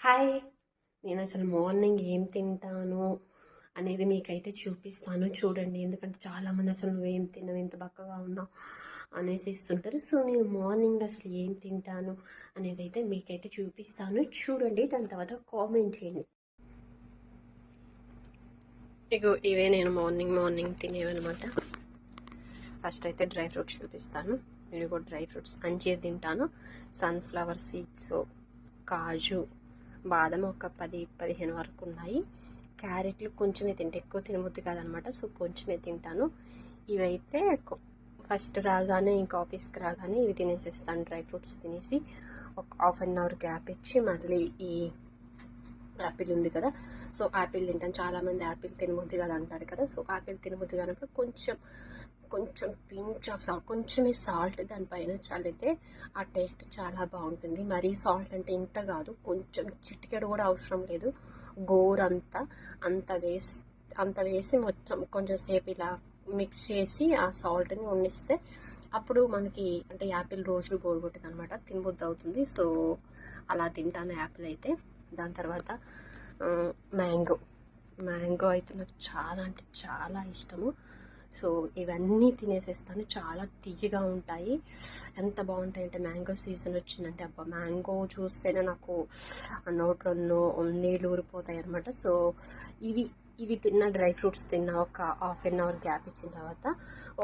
Hi. నేను అసలు morning ఏం తింటాను అనేది మీకైతే చూపిస్తాను చూడండి. ఎందుకంటే చాలామంది అసలు నువ్వేం తినవు, ఇంత బక్కగా ఉన్నావు అనేసి ఇస్తుంటారు. సో నేను మార్నింగ్ అసలు ఏం తింటాను అనేది అయితే మీకైతే చూపిస్తాను చూడండి. దాని తర్వాత కామెంట్ చేయండి. ఇగో ఇవే నేను మార్నింగ్ తినేవన్నమాట. ఫస్ట్ అయితే డ్రై ఫ్రూట్స్ చూపిస్తాను. నేను కూడా డ్రై ఫ్రూట్స్ అంజీర్ తింటాను, సన్ఫ్లవర్ సీడ్స్, కాజు, బాదం ఒక 10-15 వరకు ఉన్నాయి. క్యారెట్లు కొంచెమే తింటే ఎక్కువ తినబుద్ది కాదనమాట, సో కొంచెమే తింటాను. ఇవైతే ఫస్ట్ రాగానే ఇంకా ఆఫీస్కి రాగానే ఇవి తినేసేస్తాను. డ్రై ఫ్రూట్స్ తినేసి ఒక ½ గ్యాప్ ఇచ్చి మళ్ళీ ఈ యాపిల్ ఉంది కదా, సో యాపిల్ తింటాను. చాలామంది యాపిల్ తినబుద్ది కదా అంటారు కదా, సో యాపిల్ తినబుద్ది కానప్పుడు కొంచెం పించ్ ఆఫ్ సాల్ట్, కొంచెమే సాల్ట్ దానిపైన చల్లితే ఆ టేస్ట్ చాలా బాగుంటుంది. మరీ సాల్ట్ అంటే ఇంత కాదు, కొంచెం చిటికెడు కూడా అవసరం లేదు. గోరంతా అంత వేసి మొత్తం కొంచెం సేపు ఇలా మిక్స్ చేసి ఆ సాల్ట్ని వండిస్తే అప్పుడు మనకి అంటే యాపిల్ రోజులు బోర్ కొట్టింది అనమాట, తినబుద్ధి అవుతుంది. సో అలా తింటాను యాపిల్ అయితే. దాని తర్వాత మ్యాంగో అయితే నాకు చాలా అంటే చాలా ఇష్టము. సో ఇవన్నీ తినేసేస్తాను. చాలా తీయగా ఉంటాయి, ఎంత బాగుంటాయి అంటే మ్యాంగో సీజన్ వచ్చిందంటే అబ్బా మ్యాంగో చూస్తేనే నాకు నోట్లో నీళ్ళు ఊరిపోతాయి అనమాట. సో ఇవి తిన్న డ్రై ఫ్రూట్స్ తిన్న ఒక ½ గ్యాప్ ఇచ్చిన తర్వాత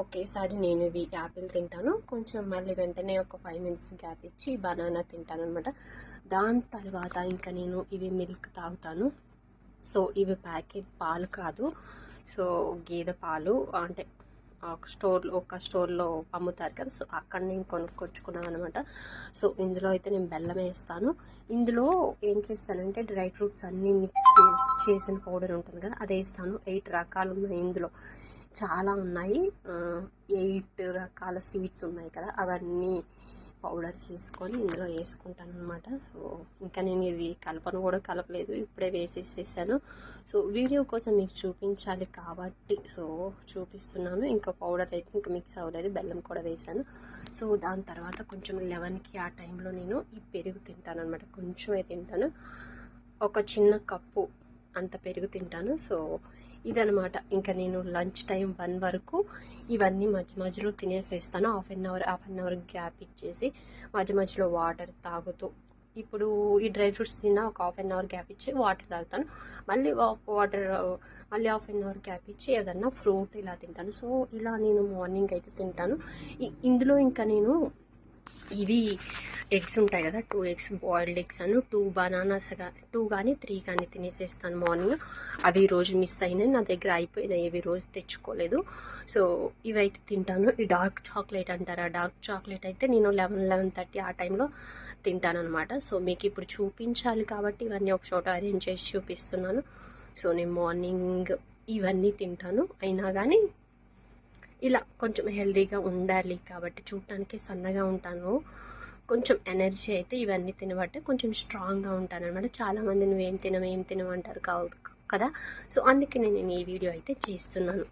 ఒకేసారి నేను ఇవి యాపిల్ తింటాను. కొంచెం మళ్ళీ వెంటనే ఒక 5 మినిట్స్ గ్యాప్ ఇచ్చి బనానా తింటాను అనమాట. దాని తర్వాత ఇంకా నేను ఇవి మిల్క్ తాగుతాను. సో ఇవి ప్యాకెట్ పాలు కాదు, సో గేదె పాలు అంటే ఒక స్టోర్లో అమ్ముతారు కదా, సో అక్కడ నేను కొనుక్కొచ్చుకున్నాను అనమాట. సో ఇందులో అయితే నేను బెల్లం వేస్తాను. ఇందులో ఏం చేస్తానంటే డ్రై ఫ్రూట్స్ అన్నీ మిక్స్ చేసిన పౌడర్ ఉంటుంది కదా, అది వేస్తాను. 8 రకాలు ఉన్నాయి ఇందులో, చాలా ఉన్నాయి. 8 రకాల సీడ్స్ ఉన్నాయి కదా, అవన్నీ పౌడర్ చేసుకొని ఇందులో వేసుకుంటాను అనమాట. సో ఇంకా నేను ఇది కలపను కూడా కలపలేదు, ఇప్పుడే వేసేసేసాను. సో వీడియో కోసం మీకు చూపించాలి కాబట్టి సో చూపిస్తున్నాను. ఇంకా పౌడర్ అయితే ఇంకా మిక్స్ అవ్వలేదు, బెల్లం కూడా వేసాను. సో దాని తర్వాత కొంచెం 11కి ఆ టైంలో నేను ఈ పెరుగు తింటాను అనమాట. కొంచెమే తింటాను, ఒక చిన్న కప్పు అంత పెరుగు తింటాను. సో ఇదనమాట. ఇంకా నేను లంచ్ టైం 1 వరకు ఇవన్నీ మధ్యలో తినేసేస్తాను. హాఫ్ అన్ అవర్ గ్యాప్ ఇచ్చేసి మధ్యలో వాటర్ తాగుతూ, ఇప్పుడు ఈ డ్రై ఫ్రూట్స్ తిన్నా ఒక హాఫ్ అన్ అవర్ గ్యాప్ ఇచ్చి వాటర్ తాగుతాను. మళ్ళీ హాఫ్ అన్ అవర్ గ్యాప్ ఇచ్చి ఏదన్నా ఫ్రూట్ ఇలా తింటాను. సో ఇలా నేను మార్నింగ్ అయితే తింటాను. ఇందులో ఇంకా నేను ఇవి ఎగ్స్ ఉంటాయి కదా, 2 ఎగ్స్ బాయిల్డ్ ఎగ్స్ అను 2 బనానాస్ 2 కానీ 3 కానీ తినేసేస్తాను మార్నింగ్. అవి రోజు మిస్ అయినాయి, నా దగ్గర అయిపోయినాయి, ఇవి రోజు తెచ్చుకోలేదు. సో ఇవైతే తింటాను. ఈ డార్క్ చాక్లెట్ అంటారు, ఆ డార్క్ చాక్లెట్ అయితే నేను 11-11:30 ఆ టైంలో తింటాను అనమాట. సో మీకు ఇప్పుడు చూపించాలి కాబట్టి ఇవన్నీ ఒక చోట అరేంజ్ చేసి చూపిస్తున్నాను. సో నేను మార్నింగ్ ఇవన్నీ తింటాను. అయినా కానీ ఇలా కొంచెం హెల్తీగా ఉండాలి కాబట్టి, చూడటానికి సన్నగా ఉంటాను, కొంచెం ఎనర్జీ అయితే ఇవన్నీ తినబట్టే కొంచెం స్ట్రాంగ్గా ఉంటాను అనమాట. చాలామంది నువ్వేం తినవు అంటారు కదా, సో అందుకే నేను ఈ వీడియో అయితే చేస్తున్నాను.